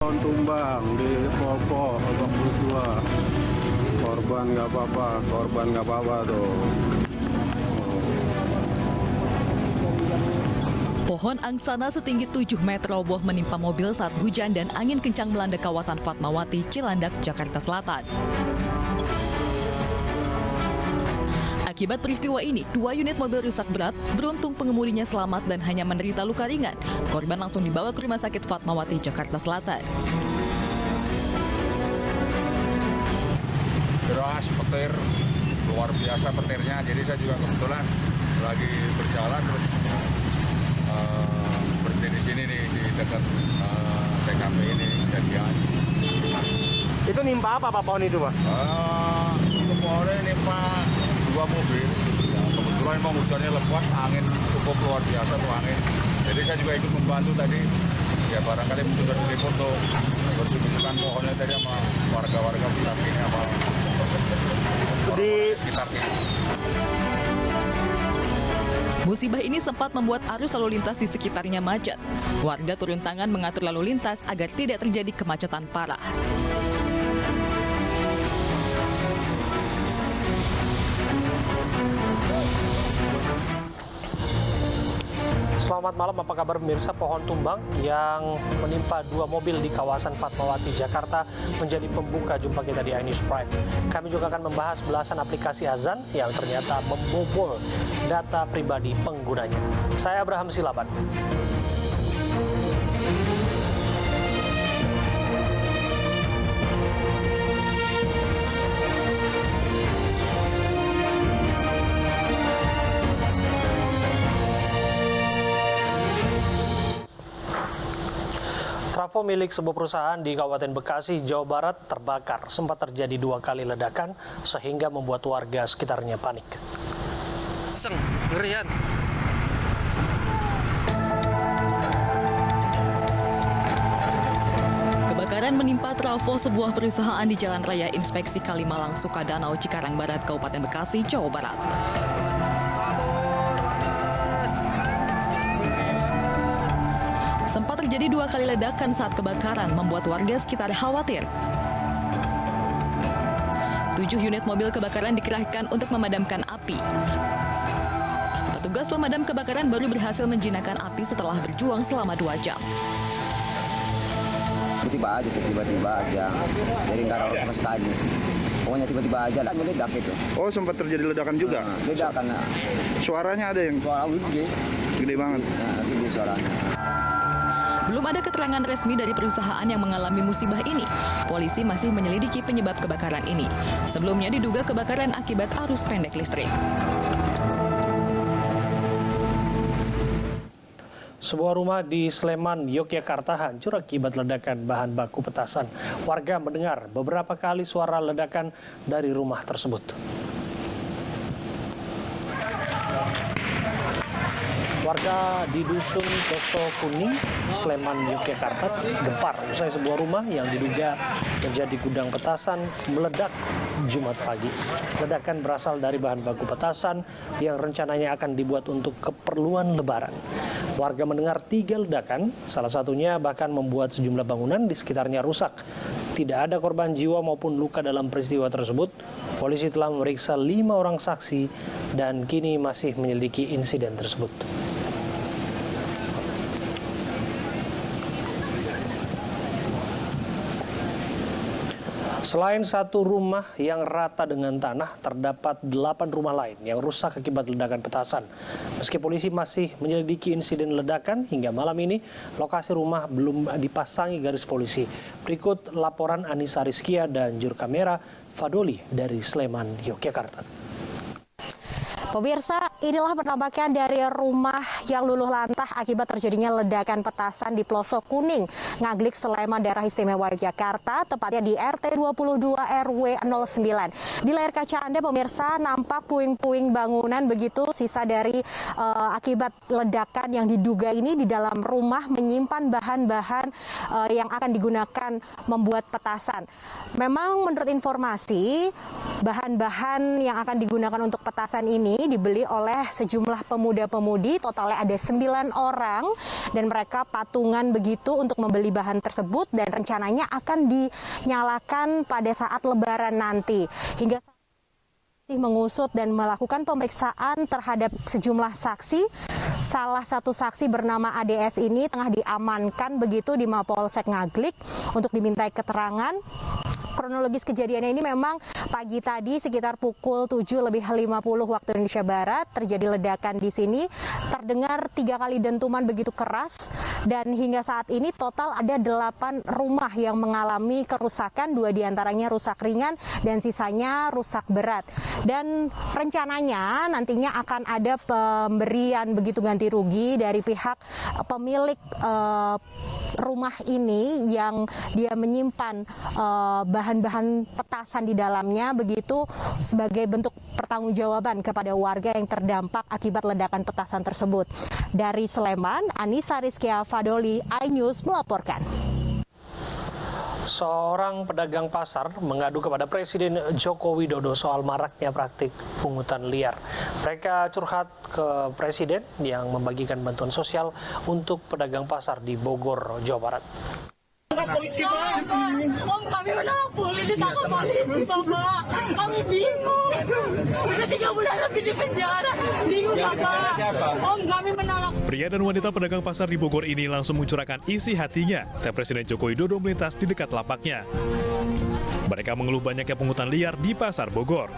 pohon tumbang di Popo, Lebak Bulus 2. Korban nggak apa-apa tuh. Pohon angsana setinggi 7 meter roboh menimpa mobil saat hujan dan angin kencang melanda kawasan Fatmawati, Cilandak, Jakarta Selatan. Akibat peristiwa ini, 2 unit mobil rusak berat, beruntung pengemudinya selamat dan hanya menderita luka ringan. Korban langsung dibawa ke Rumah Sakit Fatmawati, Jakarta Selatan. Deras, petir, luar biasa petirnya. Jadi saya juga kebetulan lagi berjalan terus berhenti di sini nih di dekat TKP ini kejadian. Itu nimpa apa Pak pohon itu Pak? Itu pohonnya nimpa 2 mobil. Ya, kebetulan memang hujannya lebat, angin cukup luar biasa tuh angin. Jadi saya juga ikut membantu tadi. Ya barangkali sudah diliput tuh bersih-bersihkan pohonnya tadi sama warga-warga sekitar sini sama Di sekitar sini. Musibah ini sempat membuat arus lalu lintas di sekitarnya macet. Warga turun tangan mengatur lalu lintas agar tidak terjadi kemacetan parah. Selamat malam, apa kabar pemirsa? Pohon tumbang yang menimpa 2 mobil di kawasan Fatmawati, Jakarta menjadi pembuka jumpa kita di iNews Prime. Kami juga akan membahas belasan aplikasi azan yang ternyata membobol data pribadi penggunanya. Saya Abraham Silaban. Trafo milik sebuah perusahaan di Kabupaten Bekasi, Jawa Barat terbakar. Sempat terjadi 2 kali ledakan sehingga membuat warga sekitarnya panik. Ngerian. Kebakaran menimpa trafo sebuah perusahaan di Jalan Raya Inspeksi Kalimalang, Sukadanau, Cikarang Barat, Kabupaten Bekasi, Jawa Barat. Sempat terjadi 2 kali ledakan saat kebakaran, membuat warga sekitar khawatir. 7 unit mobil kebakaran dikerahkan untuk memadamkan api. Petugas pemadam kebakaran baru berhasil menjinakkan api setelah berjuang selama 2 jam. Tiba-tiba aja. Jadi nggak ada orang sama sekali. Pokoknya tiba-tiba aja lah meledak itu. Oh, sempat terjadi ledakan juga? Ledakan. Suaranya ada yang Suara gede. gede banget? Nah, gede suaranya. Belum ada keterangan resmi dari perusahaan yang mengalami musibah ini. Polisi masih menyelidiki penyebab kebakaran ini. Sebelumnya diduga kebakaran akibat arus pendek listrik. Sebuah rumah di Sleman, Yogyakarta hancur akibat ledakan bahan baku petasan. Warga mendengar beberapa kali suara ledakan dari rumah tersebut. Warga di Dusun Koso Kuning, Sleman, Yogyakarta gempar usai sebuah rumah yang diduga menjadi gudang petasan meledak Jumat pagi. Ledakan berasal dari bahan baku petasan yang rencananya akan dibuat untuk keperluan Lebaran. Warga mendengar 3 ledakan, salah satunya bahkan membuat sejumlah bangunan di sekitarnya rusak. Tidak ada korban jiwa maupun luka dalam peristiwa tersebut. Polisi telah memeriksa 5 orang saksi dan kini masih menyelidiki insiden tersebut. Selain 1 rumah yang rata dengan tanah, terdapat 8 rumah lain yang rusak akibat ledakan petasan. Meski polisi masih menyelidiki insiden ledakan, hingga malam ini lokasi rumah belum dipasangi garis polisi. Berikut laporan Anissa Rizkia dan juru kamera Fadoli dari Sleman, Yogyakarta. Pemirsa, inilah penampakan dari rumah yang luluh lantah akibat terjadinya ledakan petasan di Pelosok Kuning, Ngaglik, Sleman, Daerah Istimewa Yogyakarta, tepatnya di RT 22 RW 09. Di layar kaca Anda, pemirsa, nampak puing-puing bangunan begitu sisa dari akibat ledakan yang diduga ini di dalam rumah menyimpan bahan-bahan yang akan digunakan membuat petasan. Memang menurut informasi, bahan-bahan yang akan digunakan untuk petasan ini ini dibeli oleh sejumlah pemuda-pemudi, totalnya ada 9 orang dan mereka patungan begitu untuk membeli bahan tersebut dan rencananya akan dinyalakan pada saat Lebaran nanti. Hingga saat ini mengusut dan melakukan pemeriksaan terhadap sejumlah saksi. Salah satu saksi bernama ADS ini tengah diamankan begitu di Mapolsek Ngaglik untuk dimintai keterangan. Kronologis kejadiannya ini memang pagi tadi sekitar pukul 7:50 waktu Indonesia Barat terjadi ledakan di sini. Terdengar 3 kali dentuman begitu keras dan hingga saat ini total ada 8 rumah yang mengalami kerusakan, 2 diantaranya rusak ringan dan sisanya rusak berat. Dan rencananya nantinya akan ada pemberian begitu ganti rugi dari pihak pemilik rumah ini yang dia menyimpan bahan-bahan petasan di dalamnya begitu sebagai bentuk pertanggungjawaban kepada warga yang terdampak akibat ledakan petasan tersebut. Dari Sleman, Anissa Rizkia Fadoli, iNews melaporkan. Seorang pedagang pasar mengadu kepada Presiden Joko Widodo soal maraknya praktik pungutan liar. Mereka curhat ke Presiden yang membagikan bantuan sosial untuk pedagang pasar di Bogor, Jawa Barat. Polisi Pak, Om, kami menolak polisi, ditangkap polisi Bapak. Kami bingung. Sudah 3 bulan lebih di penjara. Bingung Bapak. Om, kami menolak. Pria dan wanita pedagang pasar di Bogor ini langsung mencurahkan isi hatinya saat Presiden Joko Widodo melintas di dekat lapaknya. Mereka mengeluh banyaknya pungutan liar di pasar Bogor.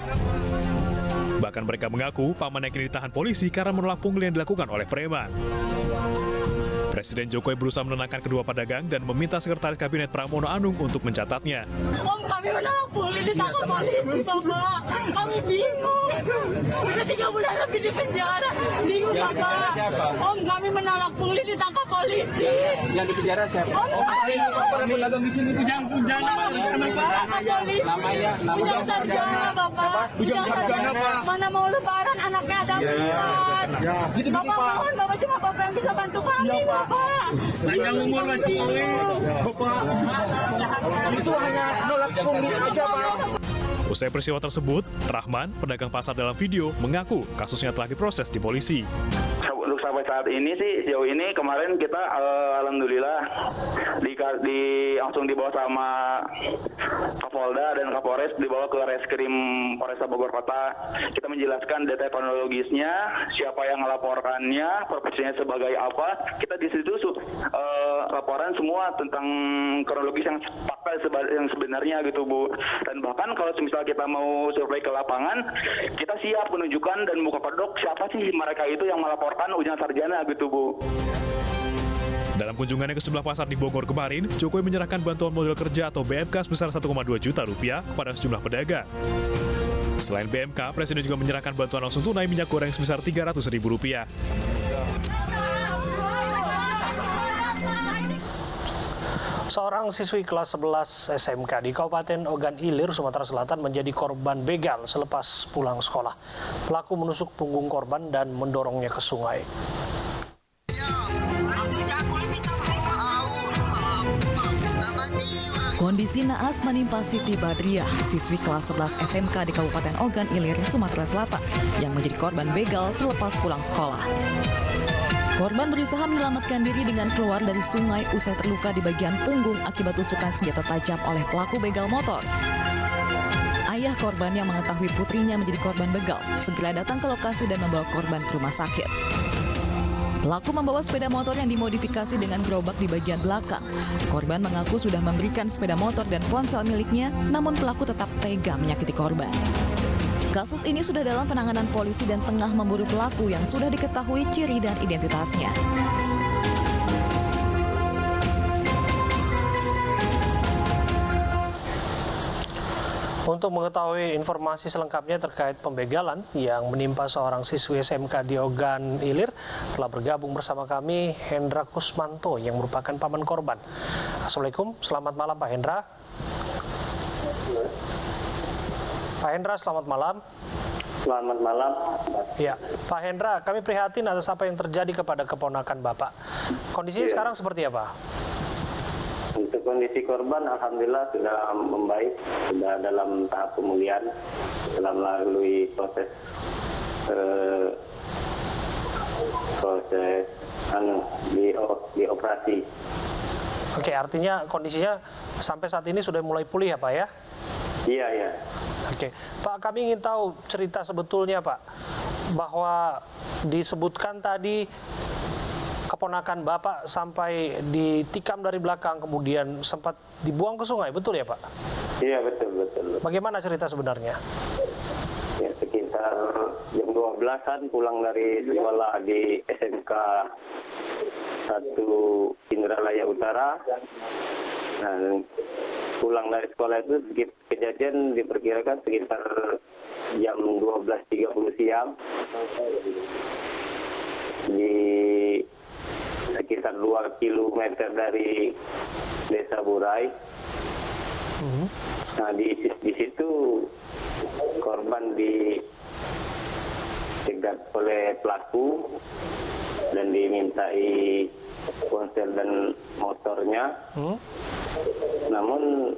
Bahkan mereka mengaku pamannya kini ditahan polisi karena menolak pungli yang dilakukan oleh preman. Presiden Jokowi berusaha menenangkan kedua pedagang dan meminta Sekretaris Kabinet Pramono Anung untuk mencatatnya. Om, kami menolak polisi, ditangkap polisi Bapak. Kami bingung. Sudah 3 bulan lebih di penjara. Bingung Bapak. Om, kami menolak polisi, ditangkap polisi. Yang di penjara siapa? Om, Para pedagang di sini Bujang namanya Bujang Sarjana Bapak. Bujang Sarjana Pak. Mana mau lebaran anaknya ada 4. Bapak mohon, Bapak cuma Bapak yang bisa bantu kami Bapak. Panjang umur lagi. Bapak. Itu hanya nolak pungli aja Pak. Usai peristiwa tersebut, Rahman, pedagang pasar dalam video, mengaku kasusnya telah diproses di polisi. Untuk sampai saat ini sih, sejauh ini kemarin kita alhamdulillah langsung dibawa sama Kapolda dan Kapolres, dibawa ke Reskrim Polresta Bogor Kota. Kita menjelaskan detail kronologisnya, siapa yang melaporkannya, profesinya sebagai apa. Kita di situ laporan semua tentang kronologis yang fakta yang sebenarnya gitu Bu. Dan bahkan kalau misalnya kita mau survei ke lapangan, kita siap menunjukkan dan buka pedok siapa sih mereka itu yang melaporkan Ujang Sarjana gitu Bu. Dalam kunjungannya ke sebelah pasar di Bogor kemarin, Jokowi menyerahkan bantuan modal kerja atau BMK sebesar 1,2 juta rupiah kepada sejumlah pedagang. Selain BMK, Presiden juga menyerahkan bantuan langsung tunai minyak goreng sebesar Rp300.000. Seorang siswi kelas 11 SMK di Kabupaten Ogan Ilir, Sumatera Selatan menjadi korban begal selepas pulang sekolah. Pelaku menusuk punggung korban dan mendorongnya ke sungai. Kondisi naas menimpa Siti Badriah, siswi kelas 11 SMK di Kabupaten Ogan Ilir, Sumatera Selatan, yang menjadi korban begal selepas pulang sekolah. Korban berusaha menyelamatkan diri dengan keluar dari sungai usai terluka di bagian punggung akibat tusukan senjata tajam oleh pelaku begal motor. Ayah korban yang mengetahui putrinya menjadi korban begal segera datang ke lokasi dan membawa korban ke rumah sakit. Pelaku membawa sepeda motor yang dimodifikasi dengan gerobak di bagian belakang. Korban mengaku sudah memberikan sepeda motor dan ponsel miliknya, namun pelaku tetap tega menyakiti korban. Kasus ini sudah dalam penanganan polisi dan tengah memburu pelaku yang sudah diketahui ciri dan identitasnya. Untuk mengetahui informasi selengkapnya terkait pembegalan yang menimpa seorang siswi SMK di Ogan Ilir, telah bergabung bersama kami Hendra Kusmanto yang merupakan paman korban. Assalamualaikum, selamat malam Pak Hendra. Pak Hendra, selamat malam. Selamat malam. Ya, Pak Hendra, kami prihatin atas apa yang terjadi kepada keponakan Bapak. Kondisinya sekarang seperti apa? Untuk kondisi korban, alhamdulillah sudah membaik, sudah dalam tahap pemulihan, setelah melalui proses proses di operasi. Oke, artinya kondisinya sampai saat ini sudah mulai pulih ya Pak ya? Iya, iya. Oke, Pak, kami ingin tahu cerita sebetulnya Pak, bahwa disebutkan tadi keponakan Bapak sampai ditikam dari belakang kemudian sempat dibuang ke sungai, betul ya Pak? Iya, betul. Bagaimana cerita sebenarnya? Ya, sekitar jam 12-an pulang dari sekolah di SMK 1 Indralaya Utara. Dan pulang dari sekolah itu kejadian diperkirakan sekitar jam 12.30 siang di sekitar 2 km dari Desa Burai. Nah, di situ korban dicegat oleh pelaku dan dimintai ponsel dan motornya. Namun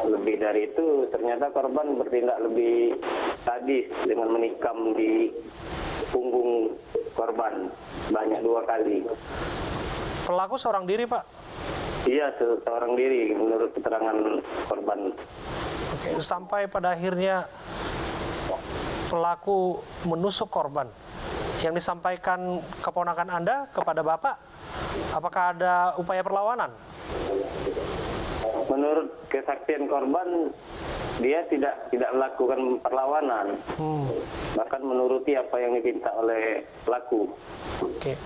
lebih dari itu ternyata korban bertindak lebih sadis dengan menikam di punggung korban banyak 2 kali. Pelaku seorang diri Pak? Iya, seorang diri menurut keterangan korban. Oke, sampai pada akhirnya pelaku menusuk korban. Yang disampaikan keponakan Anda kepada Bapak, apakah ada upaya perlawanan? Menurut kesaksian korban, dia tidak melakukan perlawanan, bahkan menuruti apa yang diminta oleh pelaku. Oke.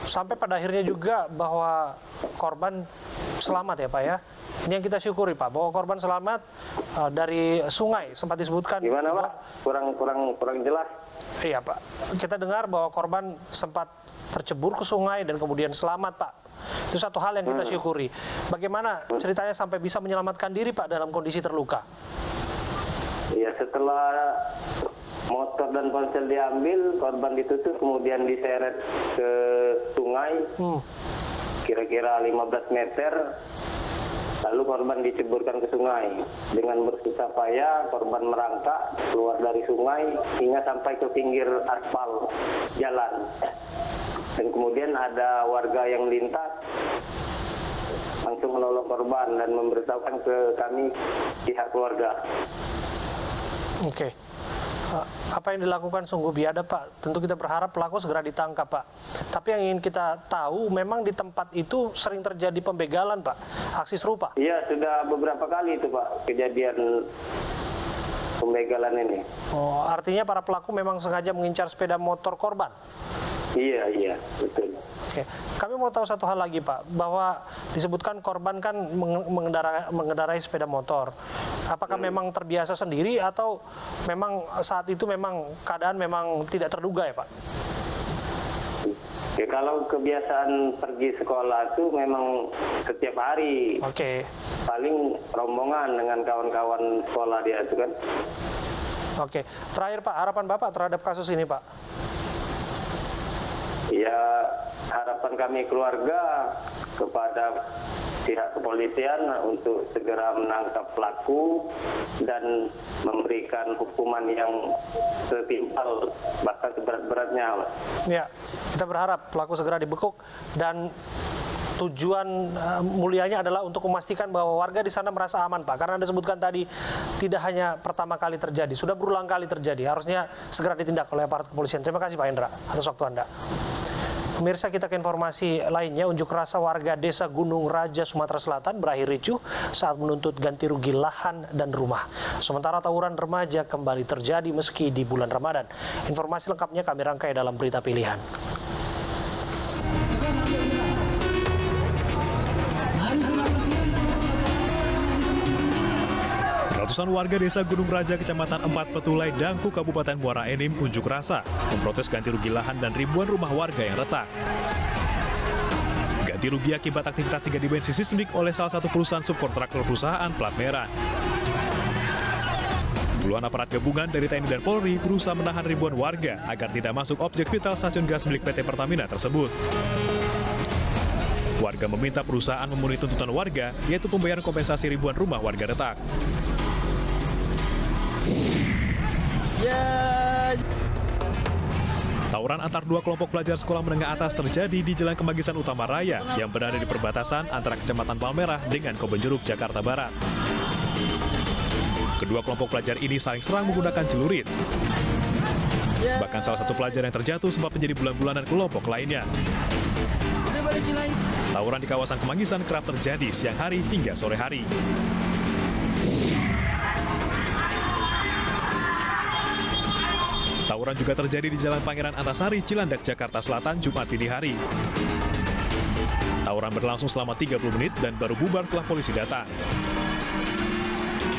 Sampai pada akhirnya juga bahwa korban selamat ya Pak ya. Ini yang kita syukuri Pak, bahwa korban selamat dari sungai, sempat disebutkan. Gimana Pak? Kurang jelas. Iya Pak, kita dengar bahwa korban sempat tercebur ke sungai dan kemudian selamat Pak. Itu satu hal yang kita syukuri. Bagaimana ceritanya sampai bisa menyelamatkan diri Pak dalam kondisi terluka? Ya, setelah motor dan ponsel diambil, korban ditusuk kemudian diseret ke sungai, kira-kira 15 meter, lalu korban diceburkan ke sungai. Dengan bersusah payah, korban merangkak keluar dari sungai hingga sampai ke pinggir aspal jalan. Dan kemudian ada warga yang lintas langsung menolong korban dan memberitahukan ke kami pihak keluarga. Oke. Apa yang dilakukan sungguh biadab Pak. Tentu kita berharap pelaku segera ditangkap Pak. Tapi yang ingin kita tahu, memang di tempat itu sering terjadi pembegalan Pak, aksi serupa. Iya, sudah beberapa kali itu Pak kejadian pembegalan ini. Oh, artinya para pelaku memang sengaja mengincar sepeda motor korban? Iya, betul. Oke, kami mau tahu satu hal lagi Pak, bahwa disebutkan korban kan mengendarai sepeda motor. Apakah memang terbiasa sendiri atau memang saat itu memang keadaan memang tidak terduga ya Pak? Ya, kalau kebiasaan pergi sekolah itu memang setiap hari. Oke. Paling rombongan dengan kawan-kawan sekolah dia itu kan. Oke, terakhir Pak, harapan Bapak terhadap kasus ini Pak? Ya, harapan kami keluarga kepada pihak kepolisian untuk segera menangkap pelaku dan memberikan hukuman yang setimpal, bahkan seberat-beratnya. Ya, kita berharap pelaku segera dibekuk dan tujuan mulianya adalah untuk memastikan bahwa warga di sana merasa aman Pak. Karena Anda sebutkan tadi tidak hanya pertama kali terjadi, sudah berulang kali terjadi. Harusnya segera ditindak oleh aparat kepolisian. Terima kasih Pak Hendra atas waktu Anda. Pemirsa, kita ke informasi lainnya. Unjuk rasa warga Desa Gunung Raja, Sumatera Selatan berakhir ricuh saat menuntut ganti rugi lahan dan rumah. Sementara tawuran remaja kembali terjadi meski di bulan Ramadan. Informasi lengkapnya kami rangkai dalam berita pilihan. Ratusan warga Desa Gunung Raja, Kecamatan 4 Petulai, Dangku, Kabupaten Muara Enim unjuk rasa memprotes ganti rugi lahan dan ribuan rumah warga yang retak. Ganti rugi akibat aktivitas 3 dimensi seismik oleh salah satu perusahaan subkontraktor perusahaan plat merah. Puluhan aparat gabungan dari TNI dan Polri berusaha menahan ribuan warga agar tidak masuk objek vital stasiun gas milik PT Pertamina tersebut. Warga meminta perusahaan memenuhi tuntutan warga, yaitu pembayaran kompensasi ribuan rumah warga retak. Tawuran antar dua kelompok pelajar sekolah menengah atas terjadi di Jalan Kemagisan Utama Raya yang berada di perbatasan antara Kecamatan Palmerah dengan Kebonjeruk, Jakarta Barat. Kedua kelompok pelajar ini saling serang menggunakan celurit. Bahkan salah satu pelajar yang terjatuh sempat menjadi bulan-bulanan kelompok lainnya. Tawuran di kawasan Kemagisan kerap terjadi siang hari hingga sore hari. Tawuran juga terjadi di Jalan Pangeran Antasari, Cilandak, Jakarta Selatan, Jumat dini hari. Tawuran berlangsung selama 30 menit dan baru bubar setelah polisi datang.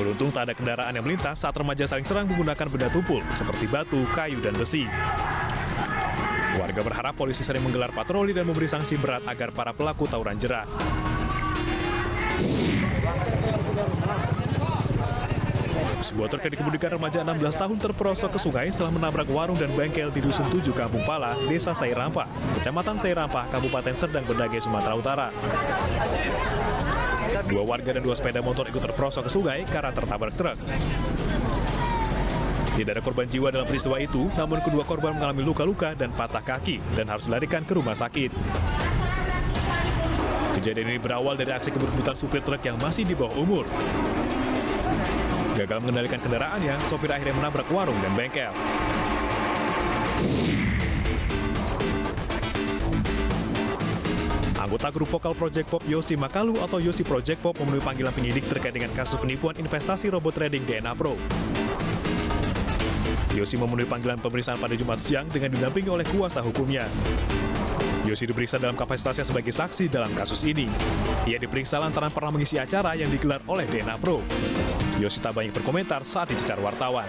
Beruntung tak ada kendaraan yang melintas saat remaja saling serang menggunakan benda tumpul seperti batu, kayu, dan besi. Warga berharap polisi sering menggelar patroli dan memberi sanksi berat agar para pelaku tawuran jerak. Sebuah truk yang dikemudikan remaja 16 tahun terperosok ke sungai setelah menabrak warung dan bengkel di Dusun 7 Kampung Pala, Desa Sairampah, Kecamatan Sairampah, Kabupaten Serdang Bedagai, Sumatera Utara. Dua warga dan dua sepeda motor ikut terperosok ke sungai karena tertabrak truk. Tidak ada korban jiwa dalam peristiwa itu, namun kedua korban mengalami luka-luka dan patah kaki dan harus dilarikan ke rumah sakit. Kejadian ini berawal dari aksi kebut-kebutan supir truk yang masih di bawah umur. Gagal mengendalikan kendaraannya, sopir akhirnya menabrak warung dan bengkel. Anggota grup vokal Project Pop Yosi Makalu atau Yosi Project Pop memenuhi panggilan penyidik terkait dengan kasus penipuan investasi robot trading DNA Pro. Yosi memenuhi panggilan pemeriksaan pada Jumat siang dengan didampingi oleh kuasa hukumnya. Yosi diperiksa dalam kapasitasnya sebagai saksi dalam kasus ini. Ia diperiksa lantaran pernah mengisi acara yang digelar oleh DNA Pro. Yosi tak banyak berkomentar saat dicecar wartawan.